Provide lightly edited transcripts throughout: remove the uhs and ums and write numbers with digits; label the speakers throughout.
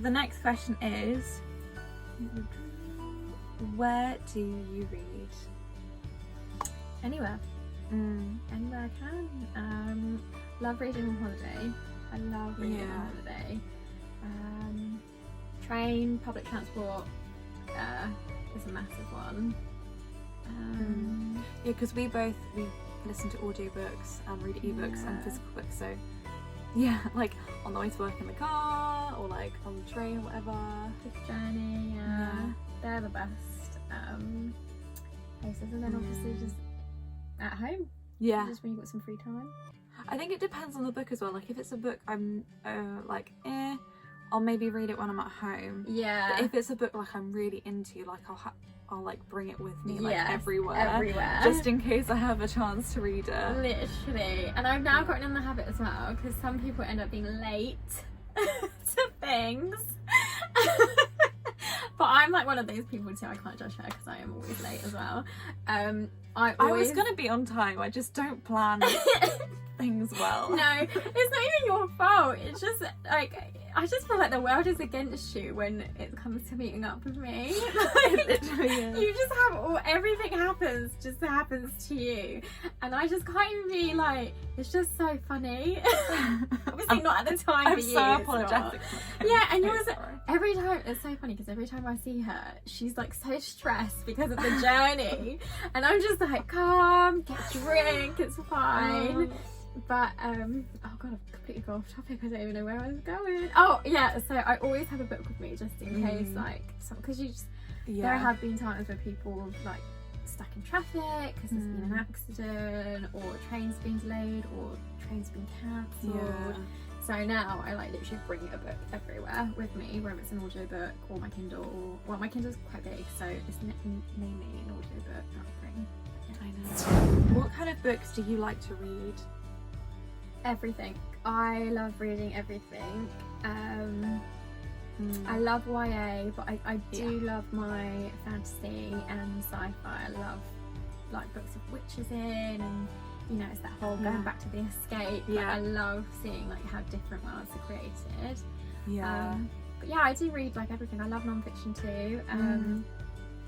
Speaker 1: the next question is, where do you read?
Speaker 2: Anywhere. Anywhere I can. Love reading on holiday. I love reading on holiday. Train, public transport is a massive one.
Speaker 1: Yeah, because we listen to audiobooks and read ebooks and physical books, so yeah, like on the way to work in the car or like on the train or whatever.
Speaker 2: Good journey, they're the best places. And then obviously just at home, just when you've got some free time.
Speaker 1: I think it depends on the book as well. Like if it's a book I'm I'll maybe read it when I'm at home.
Speaker 2: Yeah.
Speaker 1: But if it's a book like I'm really into, like I'll like bring it with me like everywhere, just in case I have a chance to read it.
Speaker 2: Literally. And I've now gotten in the habit as well, because some people end up being late to things. But I'm like one of those people too. I can't judge her because I am always late as well. I
Speaker 1: was gonna be on time. I just don't plan things well.
Speaker 2: No, it's not even your fault. It's just like I just feel like the world is against you when it comes to meeting up with me. Like, you just have everything happens to you, and I just can't even be like, it's just so funny. Obviously not at the time.
Speaker 1: I'm so apologetic.
Speaker 2: Yeah, and yours every time. It's so funny because every time I see her, she's like so stressed because of the journey, and I'm just like, calm, get a drink, it's fine. But oh god, I've completely gone off topic. I don't even know where I was going. Oh yeah, so I always have a book with me just in case, like, because there have been times where people like stuck in traffic because there's been an accident, or trains been delayed, or trains been cancelled. So now I like literally bring a book everywhere with me, whether it's an audiobook or my Kindle. Well, my Kindle's quite big, so it's mainly an audiobook that I bring.
Speaker 1: I know. What kind of books do you like to read?
Speaker 2: Everything. I love reading everything. I love YA, but I do love my fantasy and sci-fi. I love like books of witches in, and you know, it's that whole going back to the escape. Like, I love seeing like how different worlds are created. But yeah, I do read like everything. I love non-fiction too.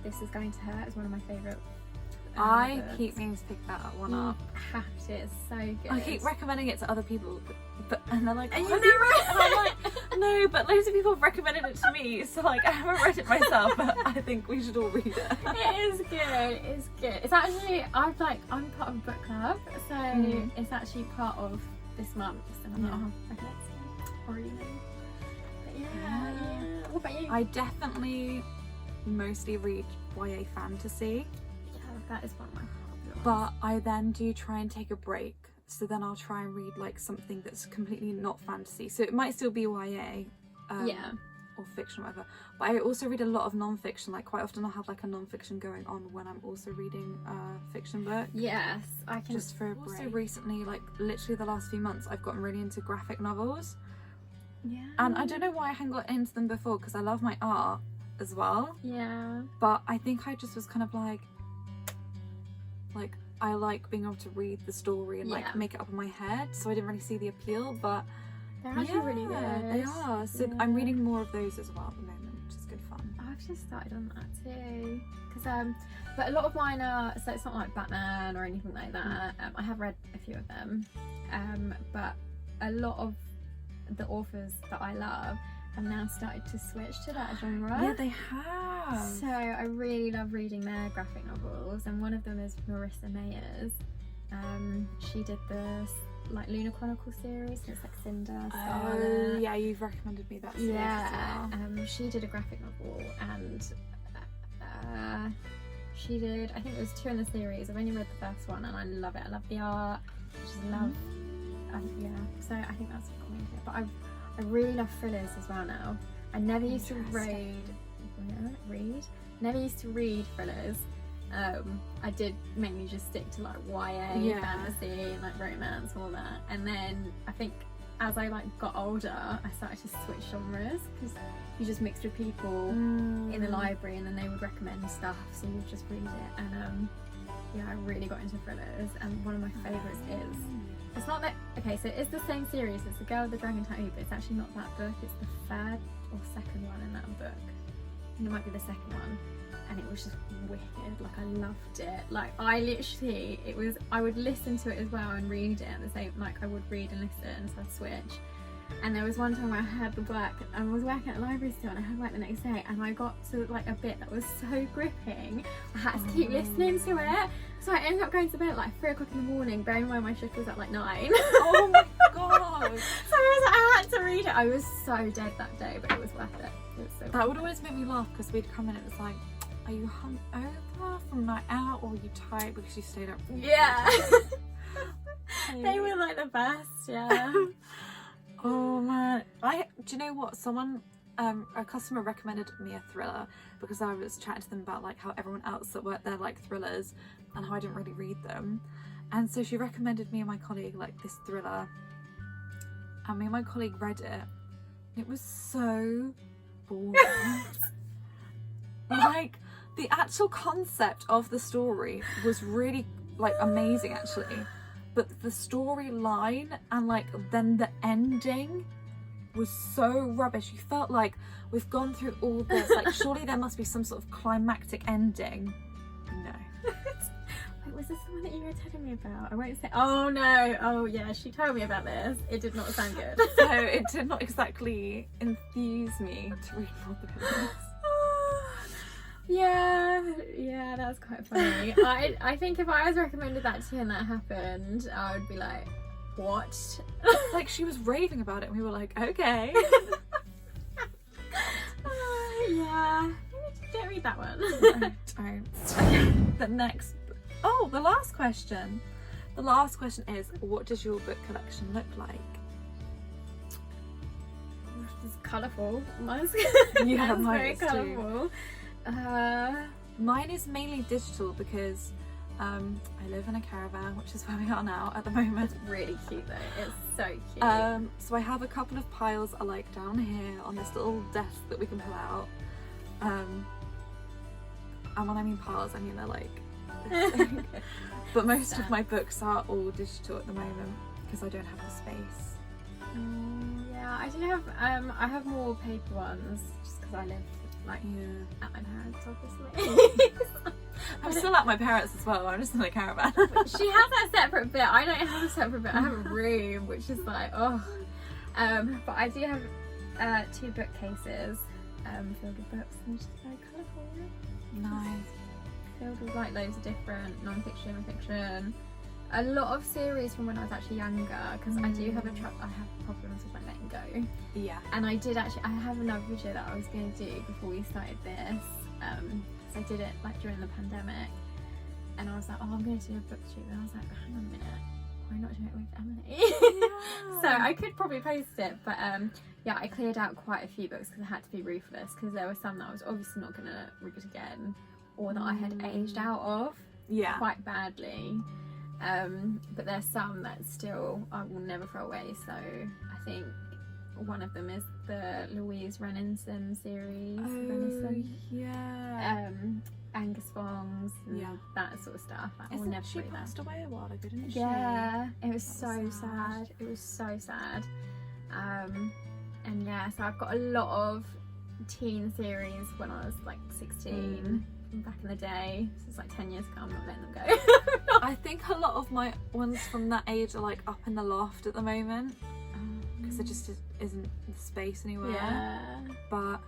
Speaker 2: This Is Going to Hurt is one of my favourite.
Speaker 1: I keep meaning to pick that one up.
Speaker 2: Have to, it's so good.
Speaker 1: I keep recommending it to other people, and they're like,
Speaker 2: and you never read it?
Speaker 1: And I'm like, no, but loads of people have recommended it to me, so like I haven't read it myself, but I think we should all read it.
Speaker 2: It is good, it's good. It's actually, I'm part of a book club, so it's actually part of this month, and I'm like, oh, okay, so already know. But yeah. What about you?
Speaker 1: I definitely mostly read YA fantasy.
Speaker 2: That is one of my favourites.
Speaker 1: But I then do try and take a break, so then I'll try and read like something that's completely not fantasy. So it might still be YA, or fiction, or whatever. But I also read a lot of non-fiction. Like quite often I'll have like a non-fiction going on when I'm also reading a fiction book.
Speaker 2: Yes, I can.
Speaker 1: Just for a break. Also recently, like literally the last few months, I've gotten really into graphic novels.
Speaker 2: Yeah.
Speaker 1: And I don't know why I hadn't got into them before, because I love my art as well.
Speaker 2: Yeah.
Speaker 1: But I think I just was kind of like I like being able to read the story and like make it up in my head, so I didn't really see the appeal, but
Speaker 2: they're actually really good.
Speaker 1: They are. So I'm reading more of those as well at the moment, which is good fun.
Speaker 2: I've just started on that too, because but a lot of mine are, so it's not like Batman or anything like that. I have read a few of them, but a lot of the authors that I love have now started to switch to that genre.
Speaker 1: Yeah, they have.
Speaker 2: So I really love reading their graphic novels, and one of them is Marissa Mayer's. She did the like Lunar Chronicles series, so it's like Cinder, Scarlet.
Speaker 1: Oh yeah, you've recommended me that series as well.
Speaker 2: She did a graphic novel, and she did, I think it was 2 in the series. I've only read the first one, and I love it. I love the art. I just love so I think that's what got me into it. But I really love thrillers as well now. I never used to never used to read thrillers. I did mainly just stick to like YA, fantasy, and like romance, all that. And then I think as I like got older, I started to switch genres, because you just mixed with people in the library, and then they would recommend stuff, so you would just read it. And I really got into thrillers, and one of my favourites is, it's not that, okay, so it's the same series, it's The Girl with the Dragon Tattoo, but it's actually not that book, it's the third or second one in that book. And it might be the second one. And it was just wicked. Like, I loved it. Like, I would listen to it as well and read it at the same, like I would read and listen, so I'd switch. And there was one time where I had the work, I was working at the library still, and I had work the next day, and I got to like a bit that was so gripping, I had to keep listening to it. So I ended up going to bed at like 3 o'clock in the morning, bearing in mind my shift was at like 9.
Speaker 1: Oh my god.
Speaker 2: So I had to read it. I was so dead that day, but it was worth it. It was so
Speaker 1: That would always make me laugh, because we'd come in, it was like, are you hungover from night out, or are you tired because you stayed up?
Speaker 2: Yeah. They were like the best, yeah.
Speaker 1: Oh man, do you know what? Someone, a customer recommended me a thriller, because I was chatting to them about like how everyone else that worked there liked thrillers and how I didn't really read them. And so she recommended me and my colleague like this thriller, and me and my colleague read it. It was so boring. Like, the actual concept of the story was really like amazing actually, but the storyline and like then the ending was so rubbish. You felt like, we've gone through all this, like surely there must be some sort of climactic ending. No.
Speaker 2: Wait, was this the one that you were telling me about? I won't say. Oh no. Oh yeah, she told me about this. It did not sound good.
Speaker 1: So it did not exactly enthuse me to read more of this.
Speaker 2: Yeah, that's quite funny. I think if I was recommended that to you and that happened, I would be like, what?
Speaker 1: Like, she was raving about it and we were like, okay.
Speaker 2: Yeah, don't read that one.
Speaker 1: Don't. The last question. The last question is, what does your book collection look like?
Speaker 2: It's colourful. Mine's
Speaker 1: Yeah,
Speaker 2: mine's
Speaker 1: mine
Speaker 2: very
Speaker 1: is too.
Speaker 2: colourful.
Speaker 1: Mine is mainly digital because I live in a caravan, which is where we are now at the moment.
Speaker 2: It's really cute though. It's so cute.
Speaker 1: So I have a couple of piles are like down here on this little desk that we can pull out. And when I mean piles, I mean they're like this big. But most of my books are all digital at the moment because I don't have the space.
Speaker 2: Yeah, I do have I have more paper ones just because I live like at my parents' obviously. I'm still
Speaker 1: at my parents as well. I'm just in a caravan.
Speaker 2: She has that separate bit. I don't have a separate bit. I have a room which is like but I do have 2 bookcases filled with books and just very colourful.
Speaker 1: Nice.
Speaker 2: Filled with like loads of different non-fiction and fiction. A lot of series from when I was actually younger, because I do have I have problems with like letting go.
Speaker 1: Yeah.
Speaker 2: And I have another video that I was going to do before we started this. So I did it like during the pandemic, and I was like, oh, I'm going to do a book shoot. And I was like, hang on a minute, why not do it with Emily?
Speaker 1: Yeah.
Speaker 2: So I could probably post it, but yeah, I cleared out quite a few books because I had to be ruthless, because there were some that I was obviously not going to read again, or that I had aged out of quite badly. But there's some that still I will never throw away. So I think one of them is the Louise Renison series. Angus Fong's, that sort of stuff. I will never
Speaker 1: she
Speaker 2: read that.
Speaker 1: passed away a while ago, didn't she?
Speaker 2: Yeah, it was so sad. It was so sad. And yeah, so I've got a lot of teen series when I was like 16 from back in the day. So it's like 10 years ago. I'm not letting them go.
Speaker 1: I think a lot of my ones from that age are like up in the loft at the moment because there just isn't the space anywhere.
Speaker 2: Yeah.
Speaker 1: But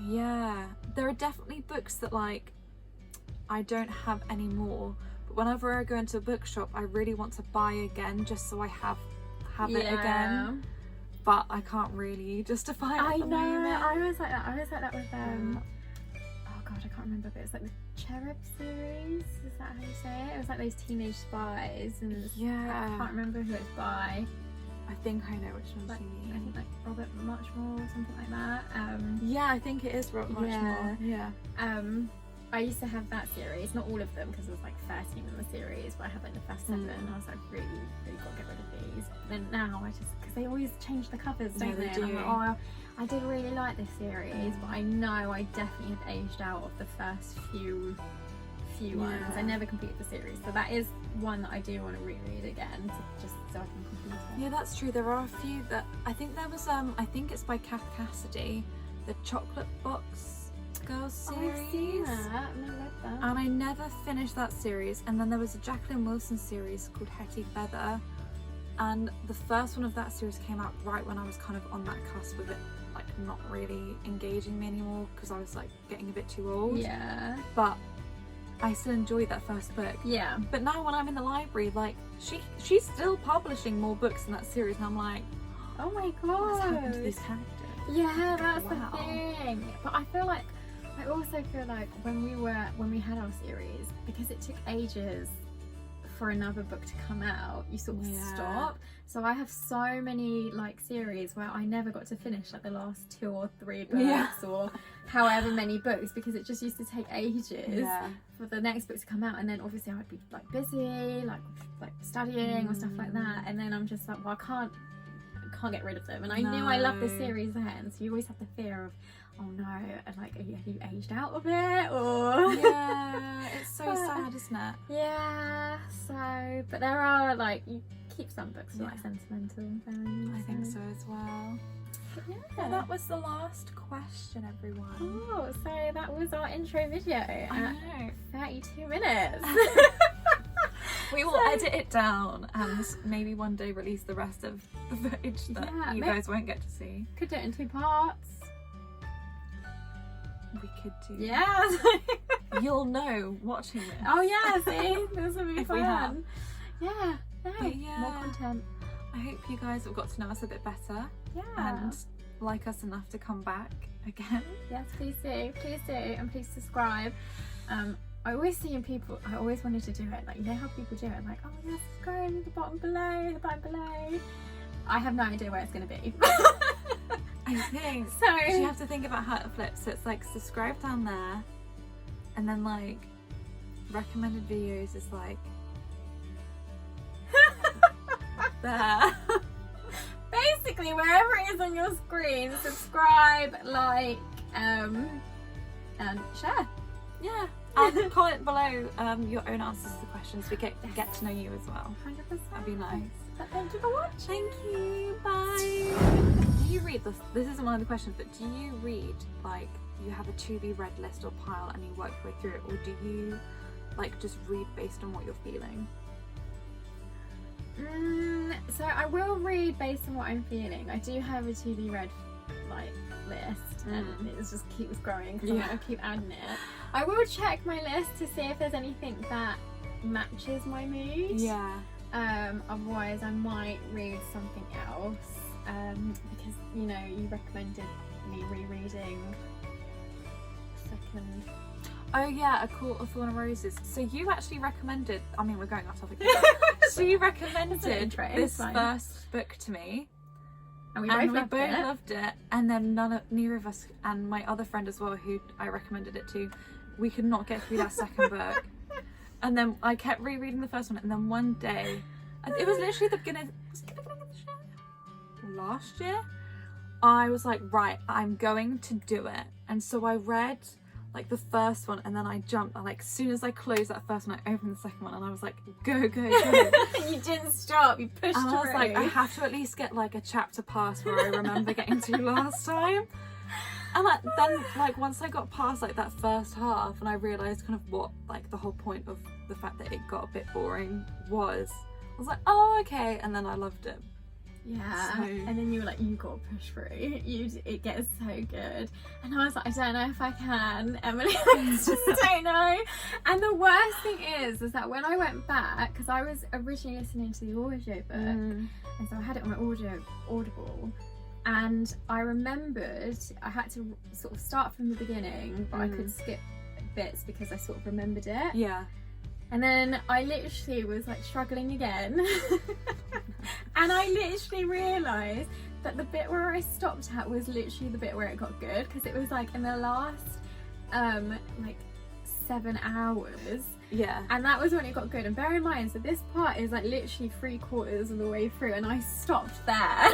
Speaker 1: yeah, there are definitely books that like I don't have anymore, but whenever I go into a bookshop I really want to buy again just so I have it again, but I can't really justify it at the moment.
Speaker 2: I was like that with oh god, I can't remember, but it's like the Cherub series, is that how you say it? It was like those teenage spies, and I can't remember who it's by.
Speaker 1: I think I know which one you mean.
Speaker 2: I think like Robert Muchmore or something like that.
Speaker 1: Yeah, I think it is Robert Muchmore. Yeah.
Speaker 2: I used to have that series, not all of them because there's like 13 in the series, but I had like the first 7 and I was like, really got to get rid of these. But then now I just, because they always change the covers, don't they?
Speaker 1: They do.
Speaker 2: And I'm like, oh, I did really like this series, but I know I definitely have aged out of the first few few ones.
Speaker 1: Yeah.
Speaker 2: I never completed the series, so that is one that I do want to reread again, just so I can complete it.
Speaker 1: Yeah, that's true. There are a few that I think there was. I think it's by Kath Cassidy, the Chocolate Box Girls series.
Speaker 2: I've seen that. I've never read that.
Speaker 1: And I never finished that series. And then there was a Jacqueline Wilson series called Hetty Feather, and the first one of that series came out right when I was kind of on that cusp of it, like not really engaging me anymore because I was like getting a bit too old.
Speaker 2: Yeah.
Speaker 1: But I still enjoyed that first book.
Speaker 2: Yeah.
Speaker 1: But now when I'm in the library, like she's still publishing more books in that series, and I'm like,
Speaker 2: Oh my
Speaker 1: what's happened to
Speaker 2: god.
Speaker 1: these characters?
Speaker 2: Yeah, that's
Speaker 1: Wow.
Speaker 2: the thing. But I also feel like when we had our series, because it took ages for another book to come out, you sort of
Speaker 1: Yeah.
Speaker 2: stop. So I have so many like series where I never got to finish like the last 2 or 3 books
Speaker 1: Yeah.
Speaker 2: or however many books, because it just used to take ages
Speaker 1: Yeah.
Speaker 2: for the next book to come out, and then obviously I would be like busy, like studying or stuff like that, and then I'm just like, well, I can't get rid of them. And I knew I loved the
Speaker 1: No.
Speaker 2: series then, so you always have the fear of, oh no, and like, have you aged out of it, or
Speaker 1: Yeah, it's so sad, isn't it?
Speaker 2: yeah. So, but there are like, you keep some books for
Speaker 1: Yeah.
Speaker 2: like sentimental value.
Speaker 1: I think so as well.
Speaker 2: Yeah.
Speaker 1: Well, that was the last question, everyone.
Speaker 2: Oh, so that was our intro video
Speaker 1: I
Speaker 2: at
Speaker 1: know.
Speaker 2: 32 minutes.
Speaker 1: We will edit it down and maybe one day release the rest of the footage that
Speaker 2: Yeah,
Speaker 1: you guys won't get to see.
Speaker 2: Could do it in 2 parts.
Speaker 1: We could do.
Speaker 2: Yeah.
Speaker 1: You'll know watching this.
Speaker 2: Oh yeah, see? This would be
Speaker 1: If
Speaker 2: fun.
Speaker 1: we have.
Speaker 2: Yeah. No,
Speaker 1: But yeah.
Speaker 2: more content.
Speaker 1: I hope you guys have got to know us a bit better
Speaker 2: Yeah.
Speaker 1: and like us enough to come back again.
Speaker 2: Yes, please do, and please subscribe. I always see in people, I always wanted to do it, like, you know how people do it, like, oh yeah, subscribe at the bottom below. I have no idea where it's going to be.
Speaker 1: I think
Speaker 2: So,
Speaker 1: you have to think about how it flips. So it's like subscribe down there, and then like recommended videos is like there.
Speaker 2: basically, wherever it is on your screen, subscribe, like, and share.
Speaker 1: Yeah. And comment below your own answers to the questions. We get to know you as well.
Speaker 2: 100%.
Speaker 1: That'd be nice.
Speaker 2: But thank you for watching.
Speaker 1: Thank you. Bye. Do you read this? This isn't one of the questions, but do you read like you have a to be read list or pile and you work your way through it, or do you like just read based on what you're feeling?
Speaker 2: So I will read based on what I'm feeling. I do have a to be read like list, and it just keeps growing because
Speaker 1: Yeah.
Speaker 2: I keep adding it. I will check my list to see if there's anything that matches my mood.
Speaker 1: Yeah.
Speaker 2: Otherwise I might read something else. Because you know you recommended me rereading Second.
Speaker 1: Oh yeah, A Court of Thorn and Roses. So you actually recommended. I mean, we're going off topic. So you recommended
Speaker 2: intro, it's
Speaker 1: this
Speaker 2: fine.
Speaker 1: first book to me.
Speaker 2: And we
Speaker 1: And
Speaker 2: both
Speaker 1: we both
Speaker 2: loved it.
Speaker 1: loved it, and then neither of us, and my other friend as well, who I recommended it to, we could not get through that second book. And then I kept rereading the first one, and then one day, it was literally the beginning of the year? Last year, I was like, right, I'm going to do it. And so I read like the first one, and then I jumped, and like as soon as I closed that first one, I opened the second one, and I was like, go, go, go.
Speaker 2: You didn't stop, you pushed
Speaker 1: And I was
Speaker 2: through.
Speaker 1: like, I have to at least get like a chapter past where I remember getting to last time. And then like once I got past like that first half, and I realised kind of what like the whole point of the fact that it got a bit boring was, I was like, oh okay, and then I loved it.
Speaker 2: Yeah,
Speaker 1: So-
Speaker 2: and then you were like, you gotta push through. It gets so good. And I was like, I don't know if I can, Emily. I just don't know. And the worst thing is that when I went back, because I was originally listening to the audiobook, and so I had it on my Audible, and I remembered I had to sort of start from the beginning, but I could skip bits because I sort of remembered it.
Speaker 1: Yeah.
Speaker 2: And then I literally was like struggling again. And I literally realised that the bit where I stopped at was literally the bit where it got good, because it was like in the last like 7 hours,
Speaker 1: Yeah.
Speaker 2: and that was when it got good. And bear in mind, so this part is like literally 3/4 of the way through, and I stopped there.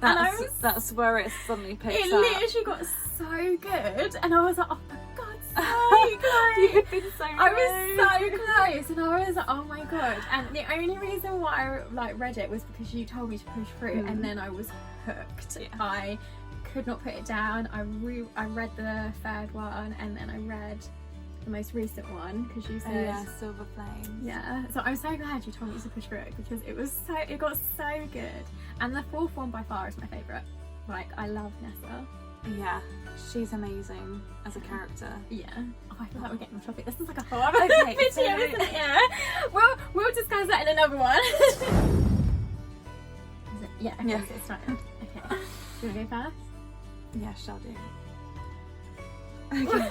Speaker 2: And
Speaker 1: That's where it suddenly picks
Speaker 2: it
Speaker 1: up.
Speaker 2: literally got so good, and I was like, oh for God's so close.
Speaker 1: You had been so
Speaker 2: I was so close, and I was, oh my god. And the only reason why I read it was because you told me to push through, and then I was hooked.
Speaker 1: Yeah.
Speaker 2: I could not put it down. I read the third one, and then I read the most recent one because you said
Speaker 1: Silver Flames.
Speaker 2: Yeah, so I'm so glad you told me to push through it because it got so good. And the fourth one by far is my favourite. Like, I love Nessa.
Speaker 1: Yeah, she's amazing as a character.
Speaker 2: Yeah. Oh, I feel like we're getting off topic. This is like a whole other
Speaker 1: Okay,
Speaker 2: video,
Speaker 1: so-
Speaker 2: isn't it? Yeah. We'll discuss that in another one. Yeah, okay,
Speaker 1: Yeah.
Speaker 2: so it's started. Okay. Do you want to go first?
Speaker 1: Yeah, shall do. Okay.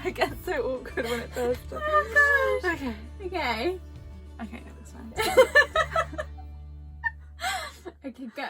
Speaker 1: I get so awkward when it does.
Speaker 2: Oh gosh.
Speaker 1: Okay.
Speaker 2: Okay.
Speaker 1: Okay, no, that's fine.
Speaker 2: Okay, go.